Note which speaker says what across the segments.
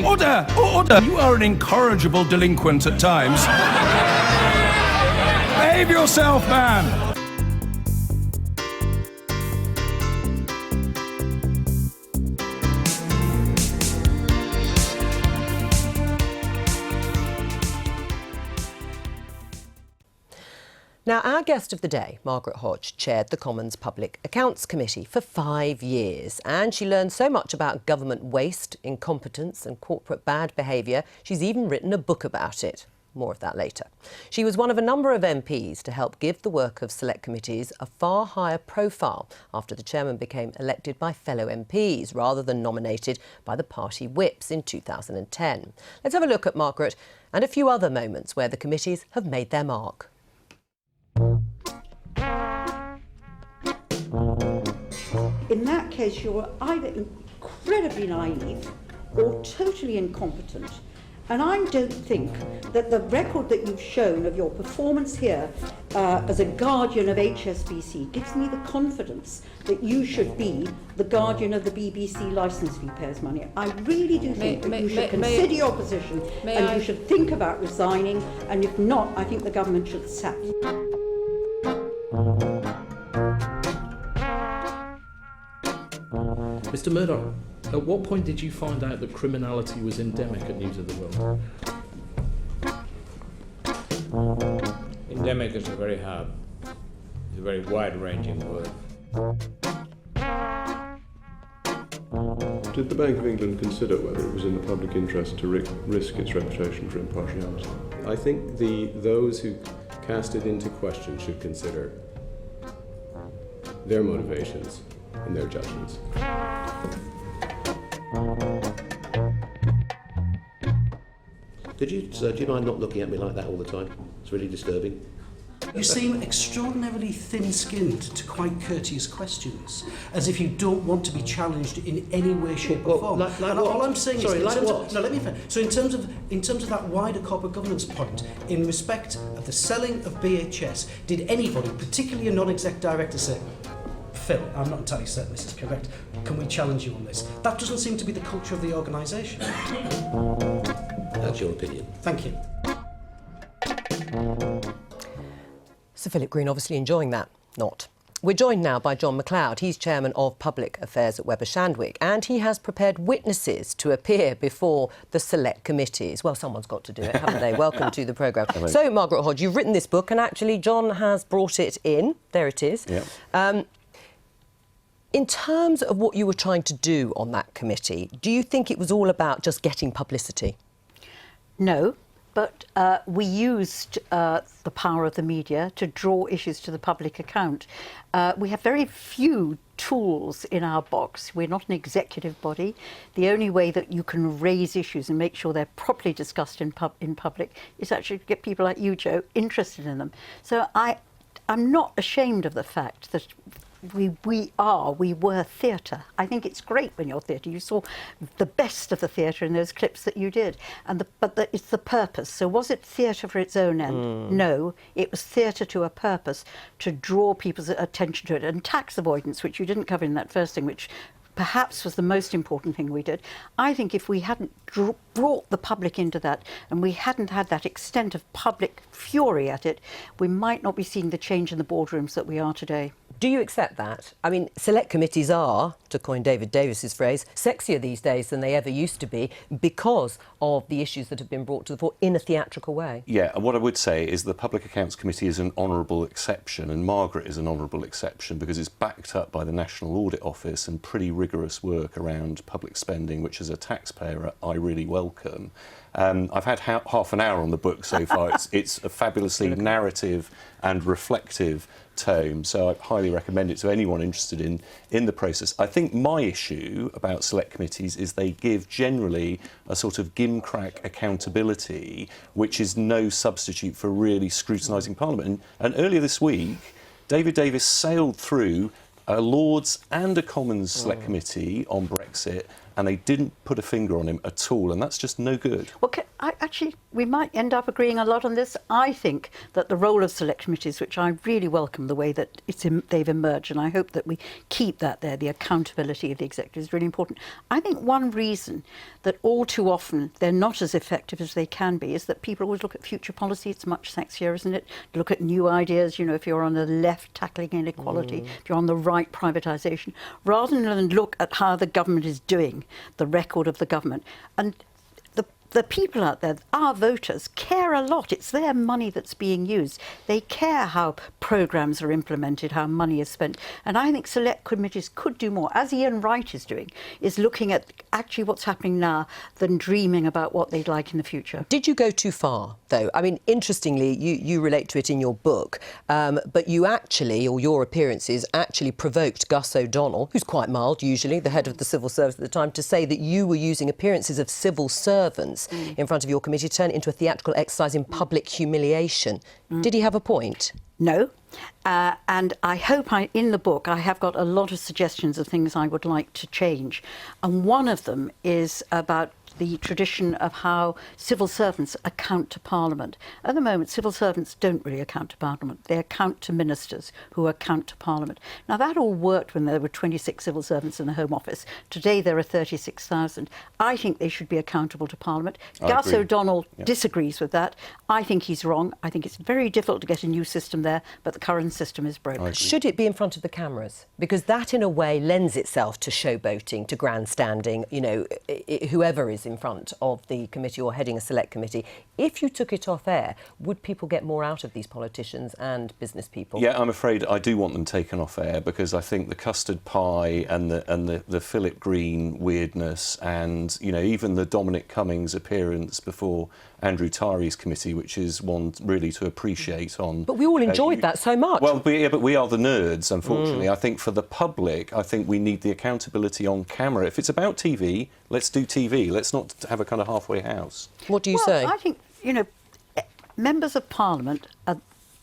Speaker 1: Order! Order! You are an incorrigible delinquent at times. Behave yourself, man!
Speaker 2: Now, our guest of the day, Margaret Hodge, chaired the Commons Public Accounts Committee for 5 years, and she learned so much about government waste, incompetence and corporate bad behaviour, she's even written a book about it. More of that later. She was one of a number of MPs to help give the work of select committees a far higher profile after the chairman became elected by fellow MPs rather than nominated by the party whips in 2010. Let's have a look at Margaret and a few other moments where the committees have made their mark.
Speaker 3: In that case, you're either incredibly naive or totally incompetent. And I don't think that the record that you've shown of your performance here as a guardian of HSBC gives me the confidence that you should be the guardian of the BBC licence fee payers' money. I really do think that you should consider your position and you should think about resigning, and if not, I think the government should sack you.
Speaker 4: Mr. Murdoch, at what point did you find out that criminality was endemic at News of the World?
Speaker 5: Endemic is a very wide-ranging word.
Speaker 6: Did the Bank of England consider whether it was in the public interest to risk its reputation for impartiality?
Speaker 7: I think those who cast it into question should consider their motivations and their judgments.
Speaker 8: Do you mind not looking at me like that all the time? It's really disturbing.
Speaker 9: You seem extraordinarily thin-skinned to quite courteous questions, as if you don't want to be challenged in any way, shape or form. All I'm saying is...
Speaker 8: Sorry, like what?
Speaker 9: No, let me finish. So in terms of that wider corporate governance point, in respect of the selling of BHS, did anybody, particularly a non-exec director, say, Phil, I'm not entirely certain this is correct, can we challenge you on this? That doesn't seem to be the culture of the organisation.
Speaker 8: That's your opinion.
Speaker 9: Thank you.
Speaker 2: Sir Philip Green obviously enjoying that. Not. We're joined now by John McLeod. He's Chairman of Public Affairs at Webber Shandwick, and he has prepared witnesses to appear before the select committees. Well, someone's got to do it, haven't they? Welcome to the programme. So, Margaret Hodge, you've written this book, and actually John has brought it in. There it is. Yep. In terms of what you were trying to do on that committee, do you think it was all about just getting publicity?
Speaker 3: No, but we used the power of the media to draw issues to the public account. We have very few tools in our box. We're not an executive body. The only way that you can raise issues and make sure they're properly discussed in public is actually to get people like you, Joe, interested in them. So I'm not ashamed of the fact that we were theatre. I think it's great when you're theatre. You saw the best of the theatre in those clips that you did. But it's the purpose. So was it theatre for its own end? No, it was theatre to a purpose, to draw people's attention to it. And tax avoidance, which you didn't cover in that first thing, which perhaps was the most important thing we did. I think if we hadn't brought the public into that and we hadn't had that extent of public fury at it, we might not be seeing the change in the boardrooms that we are today.
Speaker 2: Do you accept that? I mean, select committees are, to coin David Davis's phrase, sexier these days than they ever used to be because of the issues that have been brought to the fore in a theatrical way.
Speaker 10: Yeah, and what I would say is the Public Accounts Committee is an honourable exception, and Margaret is an honourable exception because it's backed up by the National Audit Office and pretty rigorous work around public spending, which as a taxpayer I really welcome. I've had half an hour on the book so far. It's a fabulously narrative and reflective tome, so I highly recommend it to anyone interested in the process. I think my issue about select committees is they give generally a sort of gimcrack accountability, which is no substitute for really scrutinising Parliament. And earlier this week, David Davis sailed through a Lords and a Commons select committee on Brexit, and they didn't put a finger on him at all, and that's just no good.
Speaker 3: Well, we might end up agreeing a lot on this. I think that the role of select committees, which I really welcome the way that they've emerged, and I hope that we keep that there, the accountability of the executive is really important. I think one reason that all too often they're not as effective as they can be is that people always look at future policy. It's much sexier, isn't it? Look at new ideas, you know, if you're on the left, tackling inequality, if you're on the right, privatisation, rather than look at how the government is doing, the record of the government. And the people out there, our voters, care a lot. It's their money that's being used. They care how programmes are implemented, how money is spent. And I think select committees could do more, as Ian Wright is doing, is looking at actually what's happening now than dreaming about what they'd like in the future.
Speaker 2: Did you go too far, though? I mean, interestingly, you relate to it in your book, but you actually, or your appearances, actually provoked Gus O'Donnell, who's quite mild usually, the head of the civil service at the time, to say that you were using appearances of civil servants in front of your committee to turn it into a theatrical exercise in public humiliation. Did he have a point?
Speaker 3: No. And I hope in the book I have got a lot of suggestions of things I would like to change. And one of them is about the tradition of how civil servants account to Parliament. At the moment, civil servants don't really account to Parliament. They account to ministers who account to Parliament. Now, that all worked when there were 26 civil servants in the Home Office. Today, there are 36,000. I think they should be accountable to Parliament. Gus O'Donnell disagrees with that. I think he's wrong. I think it's very difficult to get a new system there, but the current system is broken.
Speaker 2: Should it be in front of the cameras? Because that, in a way, lends itself to showboating, to grandstanding, you know, whoever is in front of the committee or heading a select committee. If you took it off air, would people get more out of these politicians and business people?
Speaker 10: Yeah, I'm afraid I do want them taken off air, because I think the custard pie and the Philip Green weirdness, and, you know, even the Dominic Cummings appearance before Andrew Tyrie's committee, which is one really to appreciate on...
Speaker 2: But we all enjoyed that so much.
Speaker 10: Well, but we are the nerds, unfortunately. I think for the public, I think we need the accountability on camera. If it's about TV, let's do TV. Let's not have a kind of halfway house.
Speaker 2: What do you say?
Speaker 3: I think, you know, members of Parliament,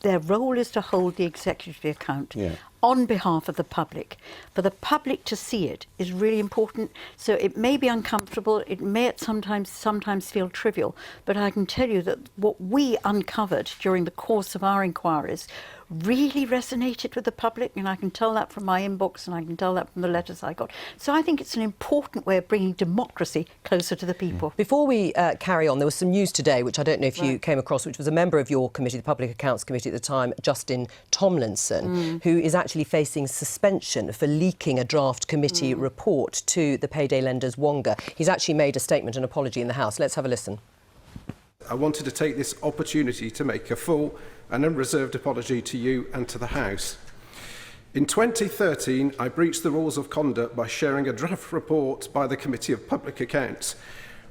Speaker 3: their role is to hold the executive to account on behalf of the public. For the public to see it is really important. So it may be uncomfortable, it may sometimes feel trivial, but I can tell you that what we uncovered during the course of our inquiries really resonated with the public, and I can tell that from my inbox and I can tell that from the letters I got. So I think it's an important way of bringing democracy closer to the people.
Speaker 2: Before we carry on, there was some news today, which I don't know if you came across, which was a member of your committee, the Public Accounts Committee at the time, Justin Tomlinson, who is actually facing suspension for leaking a draft committee report to the payday lenders Wonga. He's actually made a statement, an apology in the House. Let's have a listen.
Speaker 5: I wanted to take this opportunity to make a full and unreserved apology to you and to the House. In 2013, I breached the rules of conduct by sharing a draft report by the Committee of Public Accounts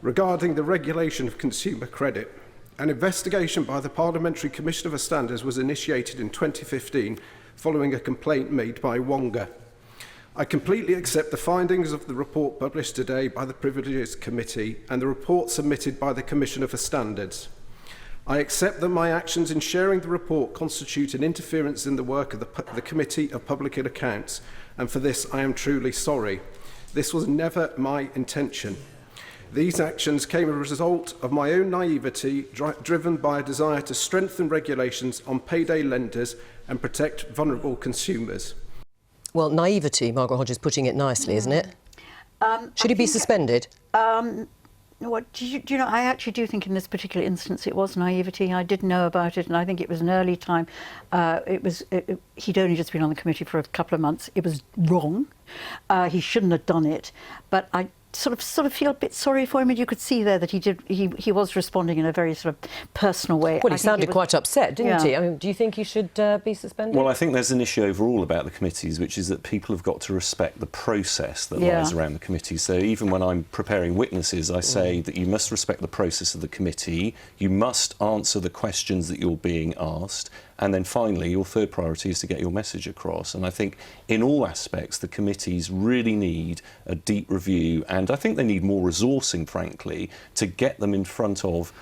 Speaker 5: regarding the regulation of consumer credit. An investigation by the Parliamentary Commissioner for Standards was initiated in 2015 following a complaint made by Wonga. I completely accept the findings of the report published today by the Privileges Committee and the report submitted by the Commissioner for Standards. I accept that my actions in sharing the report constitute an interference in the work of the Committee of Public Accounts, and for this I am truly sorry. This was never my intention. These actions came as a result of my own naivety, driven by a desire to strengthen regulations on payday lenders and protect vulnerable consumers.
Speaker 2: Well, naivety, Margaret Hodges, putting it nicely, isn't it? Should he be suspended?
Speaker 3: What do you know? I actually do think in this particular instance it was naivety. I did know about it, and I think it was an early time. He'd only just been on the committee for a couple of months. It was wrong. He shouldn't have done it. But I sort of feel a bit sorry for him, and you could see there that he was responding in a very sort of personal way.
Speaker 2: Well, he sounded quite upset, didn't he? I mean, do you think he should be suspended?
Speaker 10: Well, I think there's an issue overall about the committees, which is that people have got to respect the process that lies around the committee. So even when I'm preparing witnesses, I say that you must respect the process of the committee, you must answer the questions that you're being asked, and then finally, your third priority is to get your message across. And I think in all aspects, the committees really need a deep review and I think they need more resourcing, frankly, to get them in front of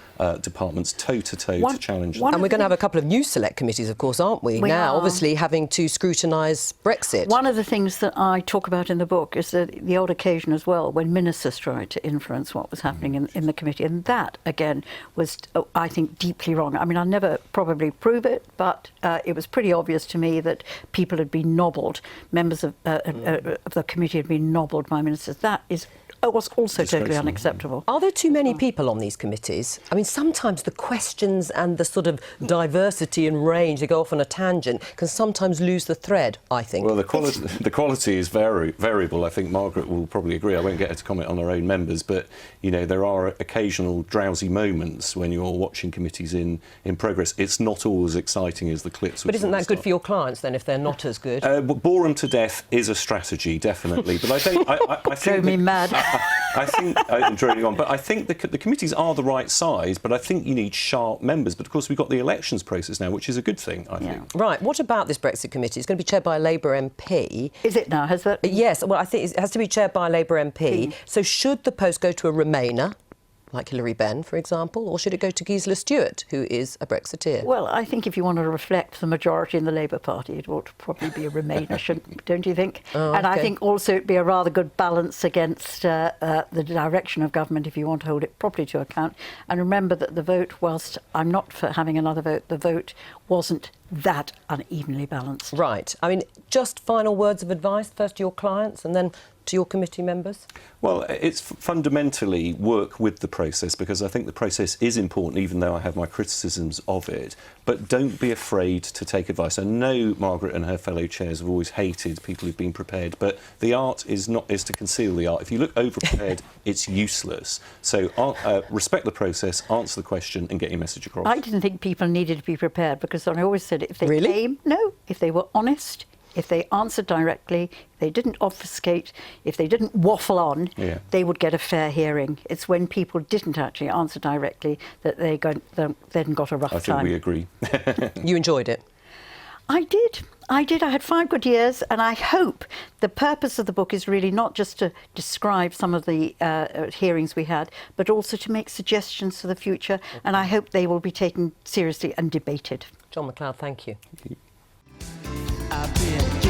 Speaker 10: departments toe-to-toe to challenge them.
Speaker 2: And we're going to have a couple of new select committees, of course, aren't we? Now, obviously, having to scrutinise Brexit.
Speaker 3: One of the things that I talk about in the book is the odd occasion as well when ministers tried to influence what was happening in the committee. And that, again, was, I think, deeply wrong. I mean, I'll never probably prove it, but it was pretty obvious to me that people had been nobbled. Members of the committee had been nobbled by ministers. That was also totally unacceptable.
Speaker 2: Are there too many people on these committees? I mean, sometimes the questions and the sort of diversity and range, they go off on a tangent, can sometimes lose the thread, I think.
Speaker 10: Well, the quality is variable. I think Margaret will probably agree. I won't get her to comment on her own members, but, you know, there are occasional drowsy moments when you're watching committees in progress. It's not all as exciting as the clips.
Speaker 2: But isn't that good for your clients, then, if they're not as good?
Speaker 10: Bore them to death is a strategy, definitely. But I think... I think
Speaker 3: drove me mad.
Speaker 10: I think I'm drawing on, but I think the committees are the right size. But I think you need sharp members. But of course, we've got the elections process now, which is a good thing, I think.
Speaker 2: Right. What about this Brexit committee? It's going to be chaired by a Labour MP.
Speaker 3: Is it now? Has that?
Speaker 2: Yes. Well, I think it has to be chaired by a Labour MP. So should the post go to a Remainer, like Hilary Benn, for example, or should it go to Gisela Stewart, who is a Brexiteer?
Speaker 3: Well, I think if you want to reflect the majority in the Labour Party, it ought to probably be a Remainer, don't you think?
Speaker 2: Oh,
Speaker 3: and
Speaker 2: okay.
Speaker 3: I think also it'd be a rather good balance against the direction of government if you want to hold it properly to account. And remember that the vote, whilst I'm not for having another vote, the vote wasn't that unevenly balanced.
Speaker 2: Right. I mean, just final words of advice, first to your clients and then to your committee members?
Speaker 10: Well, it's fundamentally work with the process, because I think the process is important, even though I have my criticisms of it. But don't be afraid to take advice. I know Margaret and her fellow chairs have always hated people who've been prepared, but the art is to conceal the art. If you look over-prepared, it's useless. So respect the process, answer the question and get your message across.
Speaker 3: I didn't think people needed to be prepared, because I always said if they came, if they were honest, if they answered directly, if they didn't obfuscate, if they didn't waffle on, they would get a fair hearing. It's when people didn't actually answer directly that they then got a rough time.
Speaker 10: I think we agree.
Speaker 2: You enjoyed it?
Speaker 3: I did. I had 5 good years, and I hope the purpose of the book is really not just to describe some of the hearings we had, but also to make suggestions for the future, and I hope they will be taken seriously and debated.
Speaker 2: John McLeod, thank you.
Speaker 1: I've been